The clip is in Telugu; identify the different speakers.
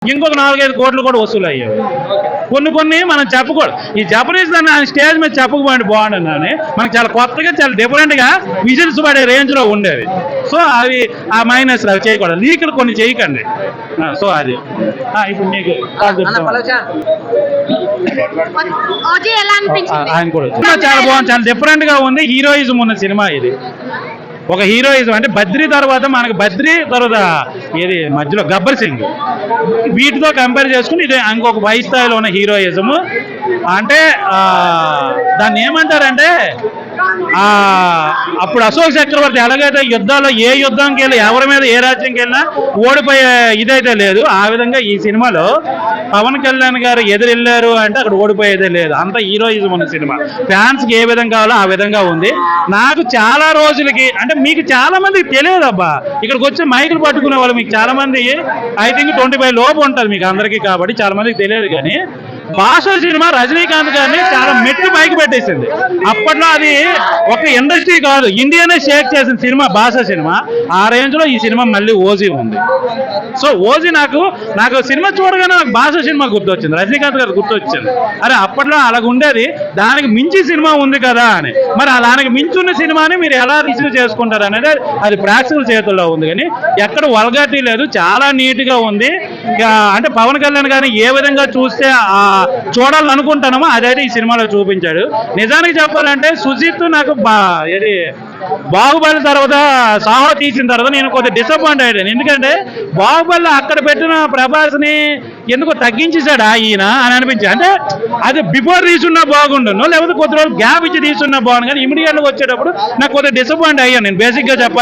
Speaker 1: ఇంకొక 4-5 కోట్లు కూడా వసూలు అయ్యాయి. కొన్ని మనం చెప్పకూడదు. ఈ జపనీస్ దాన్ని ఆయన స్టేజ్ మీద చెప్పకపోయింది బాగుండని, మనకు చాలా కొత్తగా చాలా డిఫరెంట్గా విజిల్స్ పడే రేంజ్లో ఉండేవి. సో అవి ఆ మైనస్ అవి చేయకూడదు, లీకులు కొన్ని చేయకండి. సో అది ఇప్పుడు మీకు ఆయన కూడా చాలా బాగుంది, చాలా డిఫరెంట్గా ఉంది. హీరోయిజం ఉన్న సినిమా ఇది. ఒక హీరోయిజం అంటే బద్రీ తర్వాత మనకు బద్రీ తర్వాత ఏది మధ్యలో గబ్బర్ సింగ్, వీటితో కంపేర్ చేసుకుని ఇది ఇంకొక పై స్థాయిలో ఉన్న హీరోయిజము. అంటే దాన్ని ఏమంటారంటే అప్పుడు అశోక్ చక్రవర్తి ఎలాగైతే యుద్ధాల్లో ఏ యుద్ధానికి వెళ్ళి ఎవరి మీద ఏ రాజ్యంకి వెళ్ళినా ఓడిపోయే ఇదైతే లేదు, ఆ విధంగా ఈ సినిమాలో పవన్ కళ్యాణ్ గారు ఎదురెళ్ళారు అంటే అక్కడ ఓడిపోయేదే లేదు. అంత హీరోయిజం ఉన్న సినిమా. ఫ్యాన్స్కి ఏ విధంగా కావాలో ఆ విధంగా ఉంది. నాకు చాలా రోజులకి అంటే మీకు చాలా మందికి తెలియదు అబ్బా, ఇక్కడికి వచ్చి మైకులు పట్టుకునే వాళ్ళు మీకు చాలా మంది ఐ థింక్ 25 లోపు ఉంటుంది మీకు అందరికీ, కాబట్టి చాలా మందికి తెలియదు. కానీ బాషా సినిమా రజనీకాంత్ గారిని చాలా మెట్టు పైకి పెట్టేసింది. అప్పట్లో అది ఒక ఇండస్ట్రీ కాదు, ఇండియానే షేక్ చేసిన సినిమా బాషా సినిమా. ఆ రేంజ్ లో ఈ సినిమా మళ్ళీ ఓజీ ఉంది. సో ఓజీ నాకు సినిమా చూడగానే నాకు బాషా సినిమా గుర్తొచ్చింది, రజనీకాంత్ గారు గుర్తొచ్చింది. అరే అప్పట్లో అలాగ ఉండేది, దానికి మించి సినిమా ఉంది కదా అని. మరి దానికి మించి ఉన్న సినిమాని మీరు ఎలా రిసీవ్ చేసుకుంటారు అనేది అది ప్రేక్షకుల చేతుల్లో ఉంది. కానీ ఎక్కడ వల్గారిటీ లేదు, చాలా నీట్ గా ఉంది. అంటే పవన్ కళ్యాణ్ గారిని ఏ విధంగా చూస్తే చూడాలనుకుంటానో అదైతే ఈ సినిమాలో చూపించాడు. నిజానికి చెప్పాలంటే సుజిత్ నాకు ఇది బాహుబలి తర్వాత సాహో తీసిన తర్వాత నేను కొద్దిగా డిసప్పాయింట్ అయ్యాను. ఎందుకంటే బాహుబలి అక్కడ పెట్టిన ప్రభాస్ని ఎందుకో తగ్గించేశాడా ఈయన అని అనిపించింది. అంటే అది బిఫోర్ తీసున్నా బాగుండును, లేకపోతే కొద్ది రోజులు గ్యాప్ ఇచ్చి తీసున్నా బాగుండు. కానీ ఇమీడియట్గా వచ్చేటప్పుడు నాకు కొద్దిగా డిసప్పాయింట్ అయ్యాను నేను బేసిక్గా చెప్పాలి.